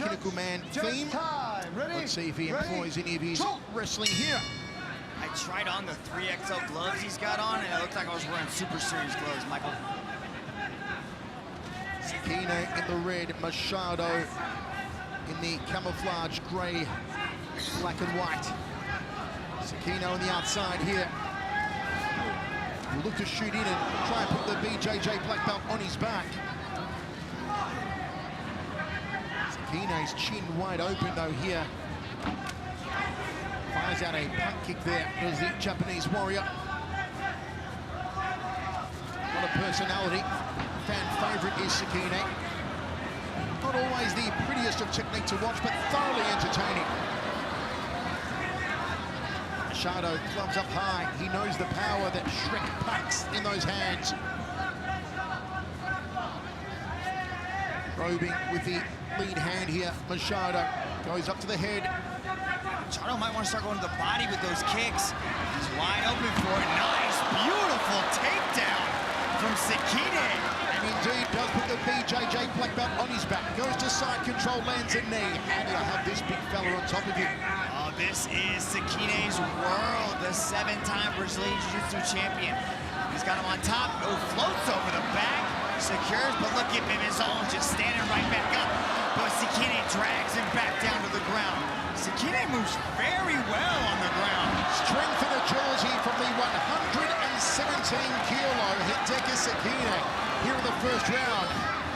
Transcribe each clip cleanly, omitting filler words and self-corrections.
technical man theme. Let's see if he employs any of his wrestling here. I tried on the 3XL gloves he's got on, and it looked like I was wearing Super Series gloves, Michael. Sekine in the red, Machado in the camouflage grey, black and white. Sekine on the outside here. Will look to shoot in and try and put the BJJ black belt on his back. Sekine's chin wide open though here. Fires out a punt kick there as the Japanese warrior. What a personality. Fan favourite is Sekine. Not always the prettiest of technique to watch, but thoroughly entertaining. Machado gloves up high. He knows the power that Shrek packs in those hands. Probing with the lead hand here. Machado goes up to the head. Machado might want to start going to the body with those kicks. He's wide open for it. Nice, beautiful takedown from Sekine. And indeed does put the BJJ black belt on his back. Goes to side control, lands a knee. How do you have this big fella on top of you? Oh, this is Sekine's world, the 7-time Brazilian Jiu-Jitsu champion. He's got him on top. Oh, floats over the back. Secures, but look at him, his own just standing right back up. But Sekine drags him back down to the ground. Sekine moves very well on the ground. Strength in a jersey from the 117-kilo Hideki Sekine here in the first round.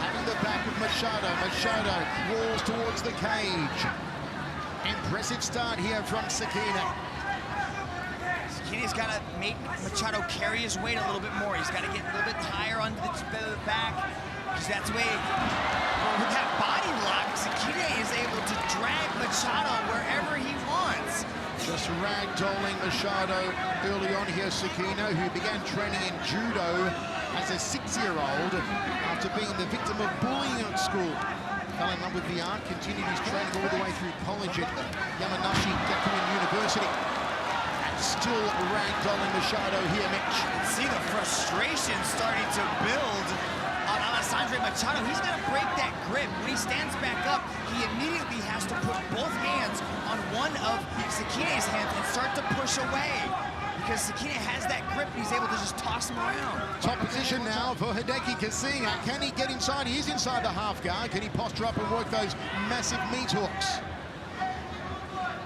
Having the back of Machado. Machado rolls towards the cage. Impressive start here from Sekine. Sekine's got to make Machado carry his weight a little bit more. He's got to get a little bit higher onto the back, because that's the way, with that body lock, Sekine is able to drag Machado wherever he wants. Just ragdolling Machado early on here. Sekine, who began training in judo as a 6-year-old after being the victim of bullying at school. Fell in love with the art, continued his training all the way through college at Yamanashi Gakuin University. And still ragdolling Machado here, Mitch. See the frustration starting to build on Alessandro Machado. He's got to break that grip. When he stands back up, he immediately has to put both hands on one of Sekine's hands and start to push away, because Sekine has that grip and he's able to just toss him around. Top position now for Hideki Kasinga. Can he get inside? He is inside the half guard. Can he posture up and work those massive meat hooks?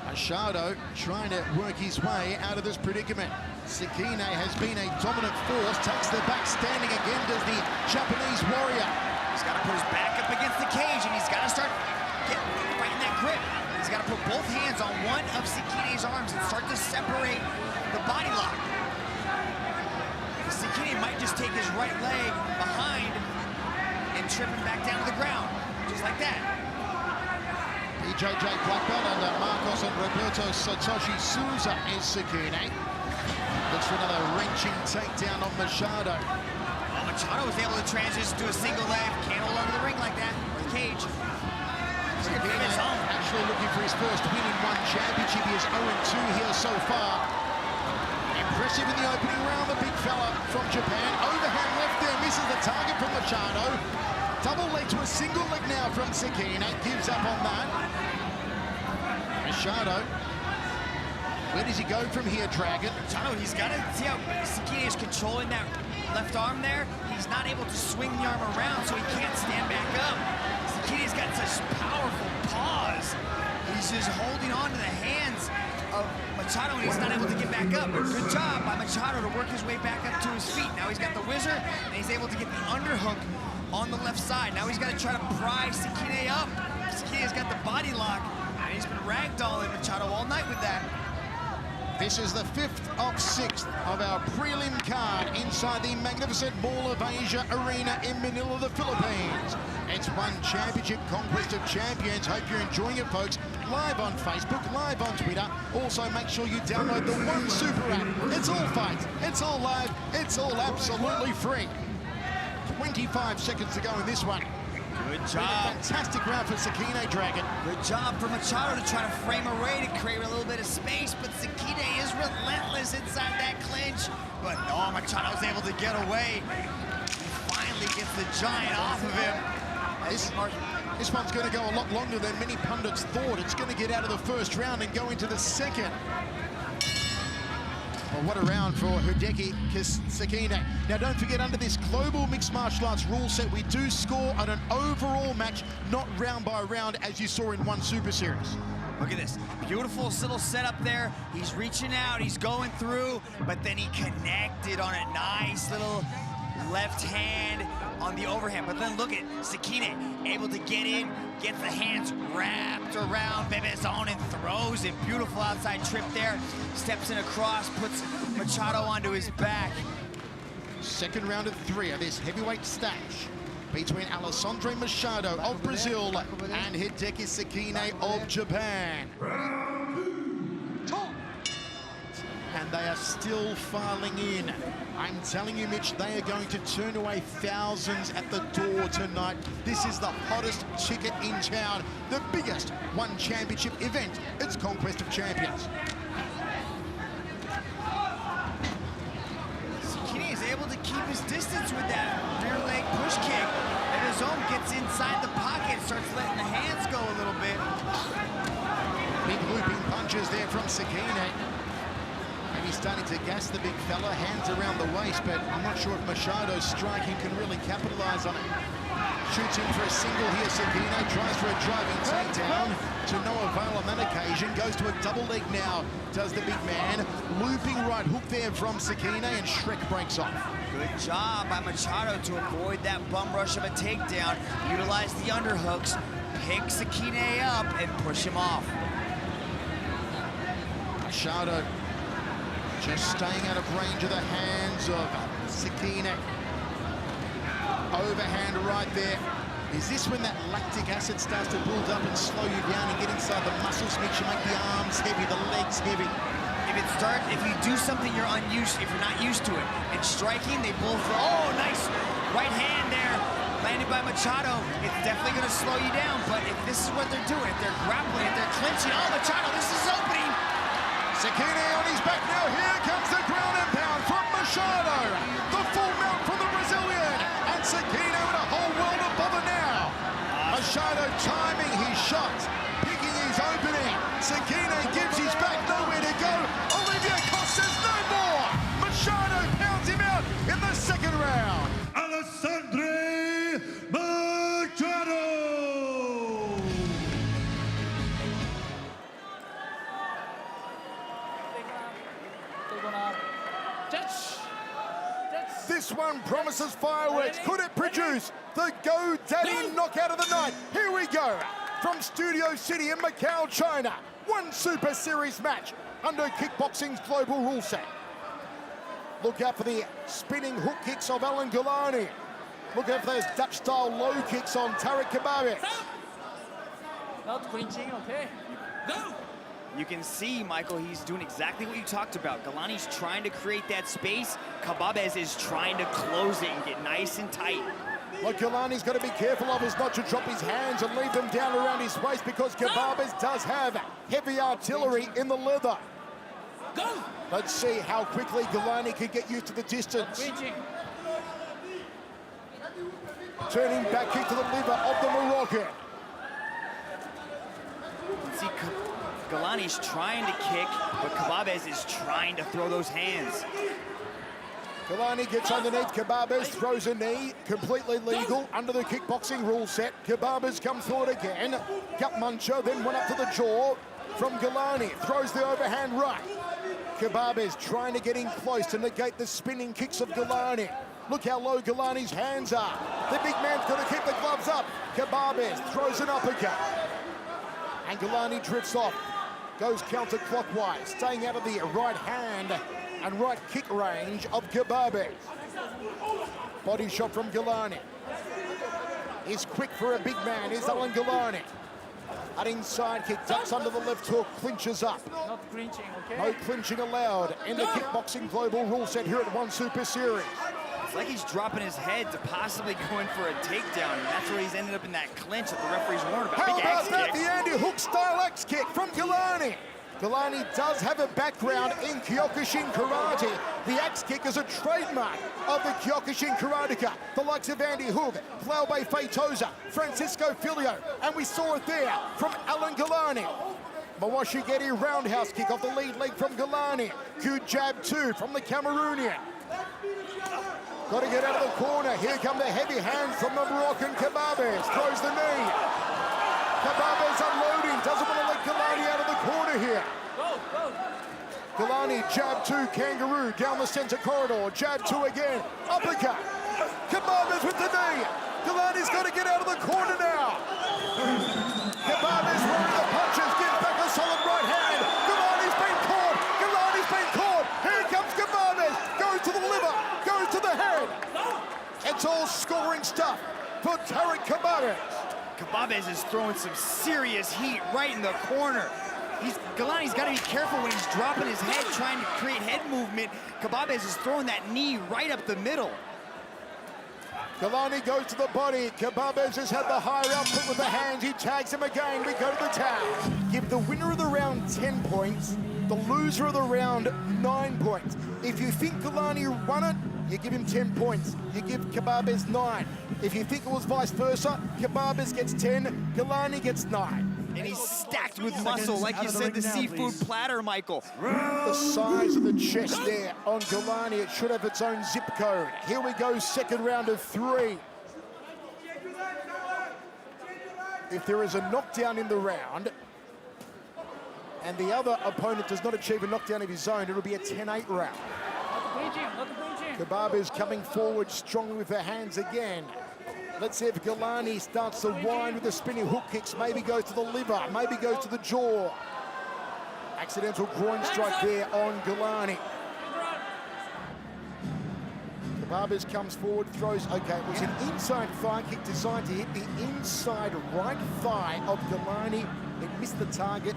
Machado trying to work his way out of this predicament. Sekine has been a dominant force, takes the back, standing again does the Japanese warrior. He's got to put his back up against the cage and he's got to start fighting that grip. He's got to put both hands on one of Sekine's arms and start to separate the body lock. Sekine might just take his right leg behind and trip him back down to the ground, just like that. BJJ black belt under Marcos and Roberto Satoshi Souza is Sekine. Looks for another wrenching takedown on Machado. Well, Machado was able to transition to a single leg, can't hold on to the ring like that, or the cage. Sekine actually looking for his first win in one championship. He is 0-2 here so far. Impressive in the opening round, the big fella from Japan. Overhand left there, misses the target from Machado. Double leg to a single leg now from Sekine. Gives up on that. Machado. Where does he go from here, Dragon? Machado, he's got to see how Sekine is controlling that left arm there. He's not able to swing the arm around, so he can't stand back up. Sekine's got such powerful paws. He's just holding on to the hands of Machado, and he's not able to get back up. Good job by Machado to work his way back up to his feet. Now he's got the whizzer, and he's able to get the underhook on the left side. Now he's got to try to pry Sekine up. Sekine's got the body lock, and he's been ragdolling Machado all night with that. This is the 5th of 6th of our prelim card inside the magnificent Mall of Asia Arena in Manila, the Philippines. It's one championship conquest of champions. Hope you're enjoying it, folks. Live on Facebook, live on Twitter. Also, make sure you download the One Super app. It's all fights, it's all live, it's all absolutely free. 25 seconds to go in this one. Good job. Fantastic round for Sekine, Dragon. Good job for Machado to try to frame a way to create a little bit of space, but Sekine is relentless inside that clinch. But no, Machado's able to get away. He finally gets the giant off of him. This one's going to go a lot longer than many pundits thought. It's going to get out of the first round and go into the second. Well, what a round for Hideki Sekine. Now, don't forget, under this global mixed martial arts rule set, we do score on an overall match, not round by round, as you saw in one Super Series. Look at this, beautiful little setup there. He's reaching out, he's going through, but then he connected on a nice little left hand on the overhand. But then look at Sekine, able to get in, gets the hands wrapped around Bebezon and throws it. Beautiful outside trip there. Steps in across, puts Machado onto his back. Second round of 3 of this heavyweight stash between Alessandro Machado of Brazil and Hideki Sekine of Japan. And they are still filing in. I'm telling you, Mitch, they are going to turn away thousands at the door tonight. This is the hottest ticket in town, the biggest one championship event. It's Conquest of Champions. Sekine is able to keep his distance with that rear leg push kick. And his own gets inside the pocket, starts letting the hands go a little bit. Big looping punches there from Sekine. Maybe starting to gas the big fella, hands around the waist, but I'm not sure if Machado's striking can really capitalize on it. Shoots in for a single here, Sekine tries for a driving takedown, to no avail on that occasion, goes to a double leg now, does the big man. Looping right hook there from Sekine, and Shrek breaks off. Good job by Machado to avoid that bum rush of a takedown, utilize the underhooks, pick Sekine up, and push him off. Machado just staying out of range of the hands of Sekine. Overhand right there. Is this when that lactic acid starts to build up and slow you down and get inside the muscles, makes you make the arms heavy, the legs heavy? If you do something if you're not used to it, and striking, they both, oh, nice right hand there, landed by Machado. It's definitely gonna slow you down, but if this is what they're doing, if they're grappling, if they're clinching, oh, Machado, this is opening. Sekine on his back now. Here comes the ground and pound from Machado. The full mount from the Brazilian. And Sekine in a whole world of bother now. Machado timing his shots, picking his opening. Sekine gives his back, nowhere to go. Olivier Coste says no more. Machado pounds him out in the second round. Alessandro Machado! This one promises fireworks. Could it produce the GoDaddy knockout of the night? Here we go. From Studio City in Macau, China. One Super Series match under kickboxing's global rule set. Look out for the spinning hook kicks of Alan Gulani. Look out for those Dutch-style low kicks on Tarik Khbabez. Not clinching, okay? Go! You can see, Michael, he's doing exactly what you talked about. Galani's trying to create that space. Khbabez is trying to close it and get nice and tight. What Gulani's got to be careful of is not to drop his hands and leave them down around his waist, because Khbabez does have heavy artillery in the leather. Go! Let's see how quickly Gulani can get used to the distance. Clinching. Turning back kick to the liver of the Moroccan. You can see Galani's trying to kick, but Khbabez is trying to throw those hands. Gulani gets underneath Khbabez, throws a knee, completely legal under the kickboxing rule set. Khbabez comes through it again. Gut muncher, then went up to the jaw from Gulani, throws the overhand right. Khbabez trying to get in close to negate the spinning kicks of Gulani. Look how low Gulani's hands are. The big man's got to keep the gloves up. Khbabez throws an uppercut. And Gulani drifts off, goes counterclockwise, staying out of the right hand and right kick range of Khbabez. Body shot from Gulani. He's quick for a big man, is Alan Gulani. An inside kick, ducks under the left hook, clinches up. Not clinching, okay? No clinching allowed in the kickboxing global rule set here at One Super Series. It's like he's dropping his head to possibly go in for a takedown, and that's where he's ended up in that clinch that the referee's warned about. How Big about axe that? kick. The Andy Hook style X kick from Gulani. Galani does have a background in Kyokushin karate. The axe kick is a trademark of the Kyokushin karateka. The likes of Andy Hook, Flaube Feitosa, Francisco Filio, and we saw it there from Alan Galani. Mawashi Getty roundhouse kick off the lead leg from Galani. Good jab too from the Cameroonian. Got to get out of the corner. Here come the heavy hands from the Moroccan Kababes. Throws the knee. Kababes unloading. Doesn't want to let Galani out of the corner here. Galani, jab two, kangaroo, down the center corridor. Jab two again. Uppercut. Kababes with the knee. Galani's got to get out of the corner now. Kababes rolling the punches. Gives back a solid right hand. Galani's been caught. Galani's been caught. Here comes Kababes. Goes to the liver. Goes to the head. It's all scoring stuff for Tarek Kababes. Kababes is throwing some serious heat right in the corner. Galani's got to be careful when he's dropping his head, trying to create head movement. Kababes is throwing that knee right up the middle. Galani goes to the body. Kababes has had the higher output with the hands. He tags him again. We go to the tag. Give the winner of the round 10 points, the loser of the round 9 points. If you think Galani won it, you give him 10 points. You give Kababes 9. If you think it was vice versa, Kababes gets 10, Galani gets 9. And he's stacked with muscle, like you said, the seafood platter, Michael. The size of the chest there on Galani, it should have its own zip code. Here we go, second round of 3. If there is a knockdown in the round, and the other opponent does not achieve a knockdown of his own, it'll be a 10-8 round. Kababes coming forward strongly with her hands again. Let's see if Galani starts to wind with the spinning hook kicks. Maybe goes to the liver, maybe goes to the jaw. Accidental groin strike there on Galani. Kababes comes forward, throws, okay, it was an inside thigh kick designed to hit the inside right thigh of Galani. It missed the target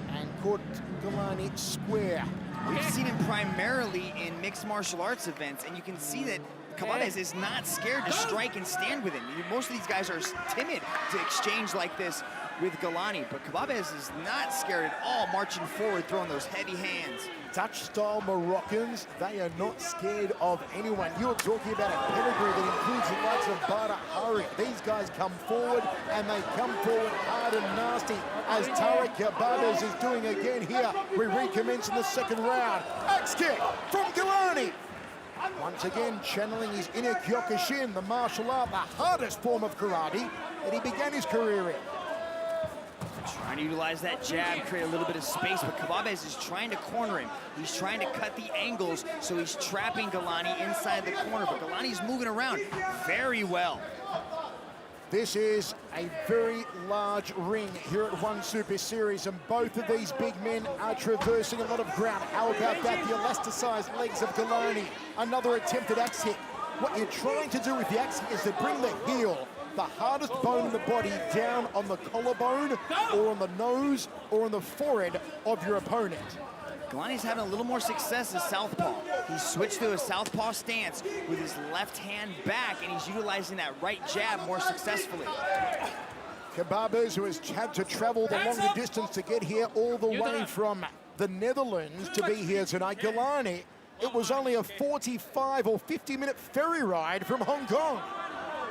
and caught Galani square. We've seen him primarily in mixed martial arts events, and you can see that Kababes is not scared to strike and stand with him. Most of these guys are timid to exchange like this with Galani, but Kababes is not scared at all, marching forward, throwing those heavy hands. Dutch-style Moroccans, they are not scared of anyone. You're talking about a pedigree that includes the likes of Bada Hari. These guys come forward, and they come forward hard and nasty, as Tarek Kababes is doing again here. We recommence in the second round. Axe kick from Galani. Once again, channeling his inner Kyokushin, the martial art, the hardest form of karate that he began his career in. Trying to utilize that jab, create a little bit of space, but Kababes is trying to corner him. He's trying to cut the angles, so he's trapping Galani inside the corner, but Galani's moving around very well. This is a very large ring here at One Super Series, and both of these big men are traversing a lot of ground. How about that? The elasticized legs of Galani. Another attempted axe hit. What you're trying to do with the axe hit is to bring the heel, the hardest bone in the body, down on the collarbone or on the nose or on the forehead of your opponent. Galani's having a little more success as southpaw. He's switched to a southpaw stance with his left hand back, and he's utilizing that right jab more successfully. Kababes, who has had to travel the longer distance to get here all the way from the Netherlands to be here tonight. Galani, it was only a 45 or 50-minute ferry ride from Hong Kong.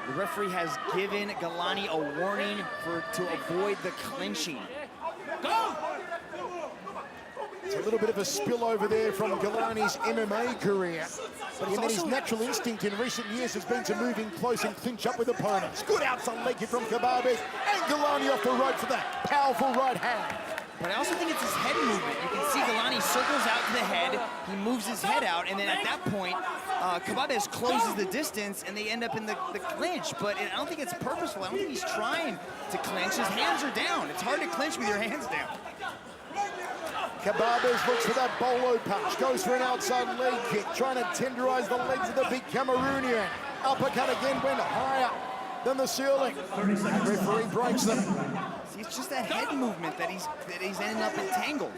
The referee has given Galani a warning to avoid the clinching. Go! It's a little bit of a spillover there from Galani's MMA career. But his natural instinct in recent years has been to move in close and clinch up with opponents. Good outside leg kick from Kababes, and Galani off the rope for that powerful right hand. But I also think it's his head movement. You can see Galani circles out to the head, he moves his head out, and then at that point, Kababes closes the distance, and they end up in the clinch. But I don't think it's purposeful. I don't think he's trying to clinch. His hands are down. It's hard to clinch with your hands down. Kababes looks for that bolo punch, goes for an outside leg kick, trying to tenderize the legs of the big Cameroonian. Uppercut again went higher than the ceiling. And referee breaks them. See, it's just that head movement that he's ending up entangled.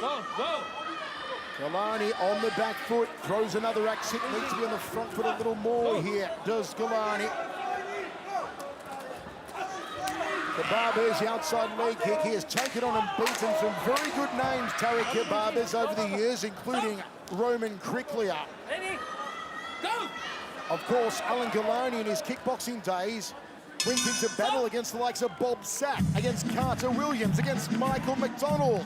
Go, go. Galani on the back foot, throws another axe hit, needs to be on the front foot a little more here, does Galani. Kebabes, the outside leg kick. He has taken on and beaten some very good names, Tariq Kebabes, over the years, including Roman Kriklia. Ready? Go! Of course, Alan Galani in his kickboxing days went into battle against the likes of Bob Sapp, against Carter Williams, against Michael McDonald.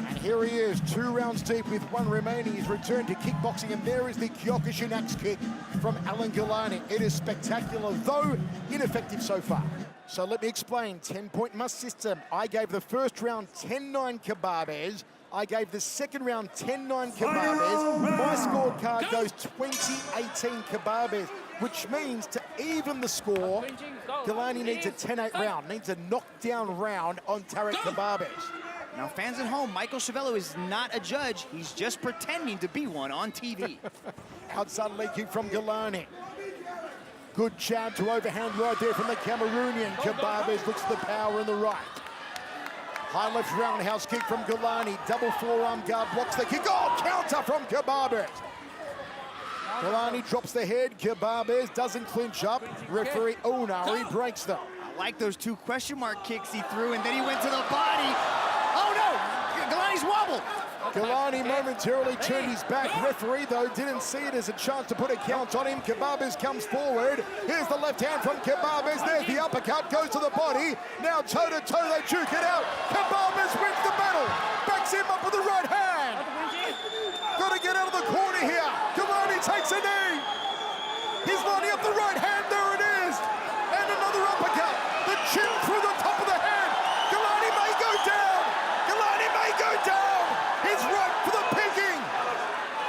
And here he is, 2 rounds deep with 1 remaining. He's returned to kickboxing, and there is the Kyokushin axe kick from Alan Galani. It is spectacular, though ineffective so far. So let me explain, 10-point must system. I gave the first round 10-9 Kebabes. I gave the second round 10-9 Kebabes. My scorecard goes 20-18 Kebabes, which means to even the score, Galani needs a 10-8 round, needs a knockdown round on Tariq Kebabes. Now, fans at home, Michael Schiavello is not a judge. He's just pretending to be one on TV. Outside leg kick from Galani. Good jab to overhand right there from the Cameroonian. Kebabes looks at the power in the right. High left roundhouse kick from Galani. Double forearm guard blocks the kick. Oh, counter from Kebabes. Galani drops the head. Kebabes doesn't clinch up. Referee Onari breaks them. I like those 2 question mark kicks he threw, and then he went to the body. Oh, no! Galani's wobbled. Galani momentarily turned his back. Referee, though, didn't see it as a chance to put a count on him. Kebabes comes forward. Here's the left hand from Kebabes. There's the uppercut, goes to the body. Now toe-to-toe, they duke it out. Kebabes wins the battle. Backs him up with the right hand. Got to get out of the corner here. Galani takes a knee. He's lining up the right hand. There it is. And another uppercut. The chin through the top of the head. Galani may go down. Galani may go down. He's right for the picking.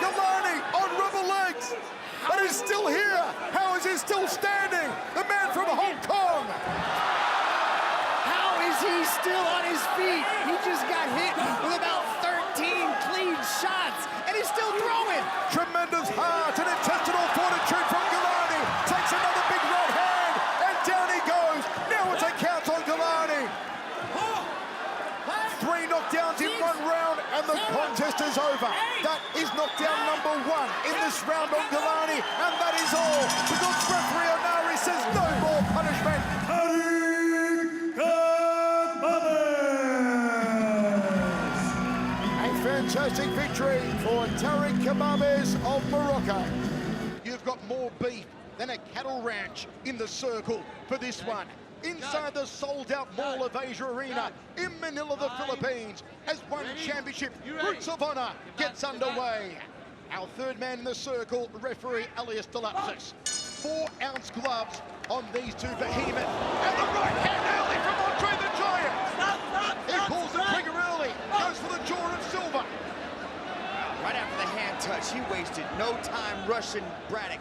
Galani on rubber legs. But he's still here. How is he still standing? The man from Hong Kong. How is he still on his feet? He just got hit with about 13 clean shots, and he's still throwing. Tremendous heart and intestinal fortitude from Galani. Takes another big right hand, and down he goes. Now it's a count on Galani. 3 knockdowns in 1 round, and the contest is over. That is knockdown number 1 in this round on Galani, and that is all, because referee Onari says no more punishment. A fantastic victory for Tariq Kebabes of Morocco. You've got more beef than a cattle ranch in the circle for this one. Inside the sold-out Mall of Asia Arena in Manila, the Philippines, as one championship Roots of Honor gets underway. Our third man in the circle, referee Elias Delapsis. 4-ounce gloves on these 2 behemoths. And the right hand early from Andre the Giant. He pulls the trigger early, goes for the jaw of Silva. Right after the hand touch, he wasted no time rushing Braddock.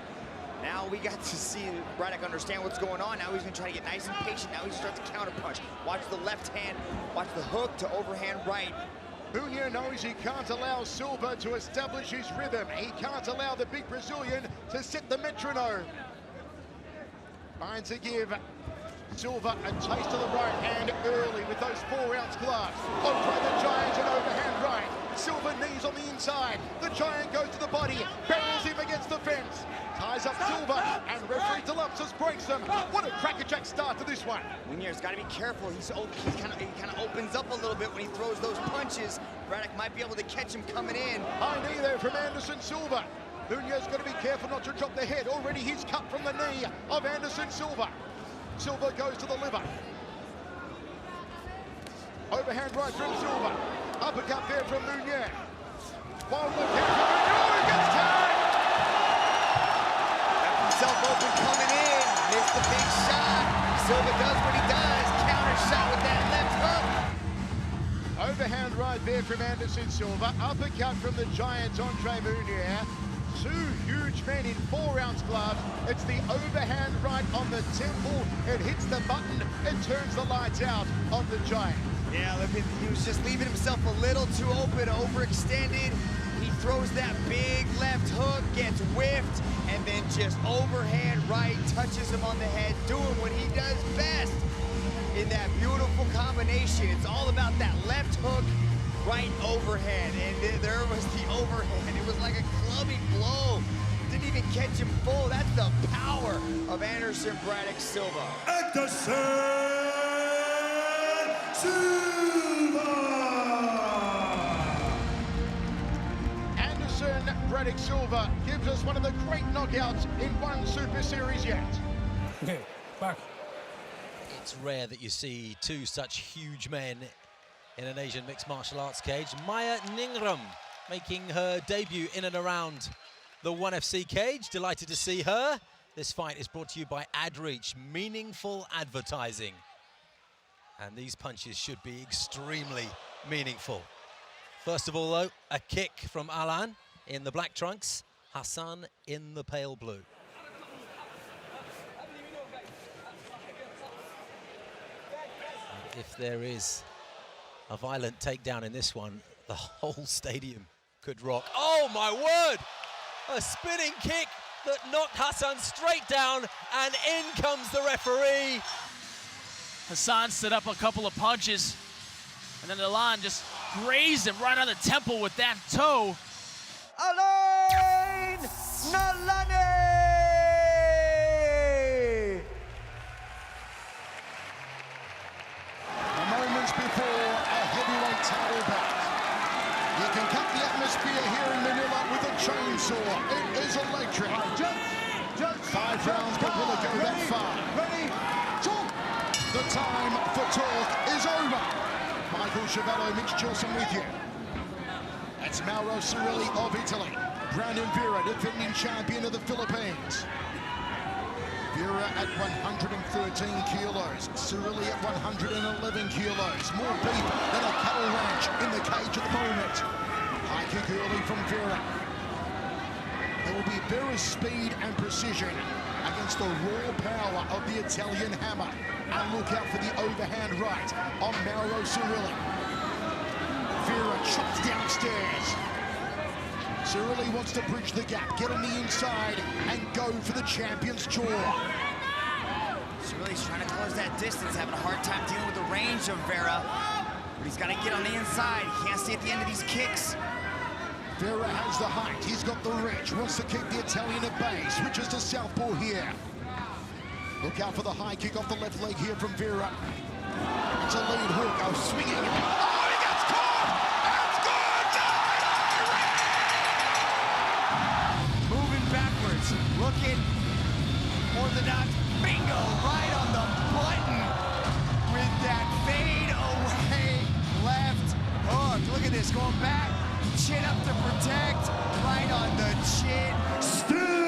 Now we got to see Braddock understand what's going on. Now he's going to try to get nice and patient. Now he starts to counterpunch. Watch the left hand. Watch the hook to overhand right. Munir knows he can't allow Silva to establish his rhythm. He can't allow the big Brazilian to set the metronome. Trying to give Silva a taste of the right hand early with those 4-ounce gloves. Andre the Giant and overhand right. Silva knees on the inside. The Giant goes to the body, barrels him against the fence. Ties up Silva, and referee Delapsis breaks them. What a crackerjack start to this one. Munir's got to be careful. He kind of opens up a little bit when he throws those punches. Braddock might be able to catch him coming in. High knee there from Anderson Silva. Munir's got to be careful not to drop the head. Already he's cut from the knee of Anderson Silva. Silva goes to the liver. Overhand right from Silva. Uppercut there from Munir. One look here from Munir. He gets tied. Left himself open coming in. Missed the big shot. Silva does what he does. Counter shot with that left hook. Overhand right there from Anderson Silva. Uppercut from the Giants, Andre Munir. 2 huge men in 4-ounce gloves. It's the overhand right on the temple. It hits the button. It turns the lights out on the Giant. Yeah, look, he was just leaving himself a little too open, overextended. He throws that big left hook, gets whiffed, and then just overhand right, touches him on the head, doing what he does best in that beautiful combination. It's all about that left hook, right overhand, and there was the overhand. It was like a clubbing blow. Didn't even catch him full. That's the power of Anderson Braddock Silva. Anderson Silva! Anderson Braddock Silva gives us one of the great knockouts in one Super Series yet. Okay, back. It's rare that you see two such huge men in an Asian mixed martial arts cage. Maya Ningrum making her debut in and around the ONE FC cage. Delighted to see her. This fight is brought to you by AdReach, meaningful advertising. And these punches should be extremely meaningful. First of all, though, a kick from Alan in the black trunks, Hassan in the pale blue. And if there is a violent takedown in this one, the whole stadium could rock. Oh my word! A spinning kick that knocked Hassan straight down, and in comes the referee. Hassan set up a couple of punches, and then Alan just grazed him right on the temple with that toe. Alain Nalani! Moments before a heavyweight title bout. You can cut the atmosphere here in Manila with a chainsaw. It is electric. Just 5 rounds, but will it go that far? Ready, talk! The time for talk is over. Michael Chiavello, Mitch Chilson with you. That's Mauro Cirilli of Italy. Brandon Vera, defending champion of the Philippines. Vera at 113 kilos. Cirilli at 111 kilos. More beef than a cattle ranch in the cage at the moment. High kick early from Vera. There will be Vera's speed and precision against the raw power of the Italian hammer. And look out for the overhand right on Mauro Cirilli. Vera chops downstairs. Cirilli wants to bridge the gap, get on the inside, and go for the champion's jaw. Cirilli's trying to close that distance, having a hard time dealing with the range of Vera. But he's got to get on the inside. He can't stay at the end of these kicks. Vera has the height, he's got the reach, wants to keep the Italian at bay, switches to southpaw here. Look out for the high kick off the left leg here from Vera. It's a lead hook, swinging. Oh, he gets caught! It's good! Moving backwards, looking orthodox. Bingo, right on the button with that fade away left hook. Look at this, going back, chin up to protect, right on the chin. Still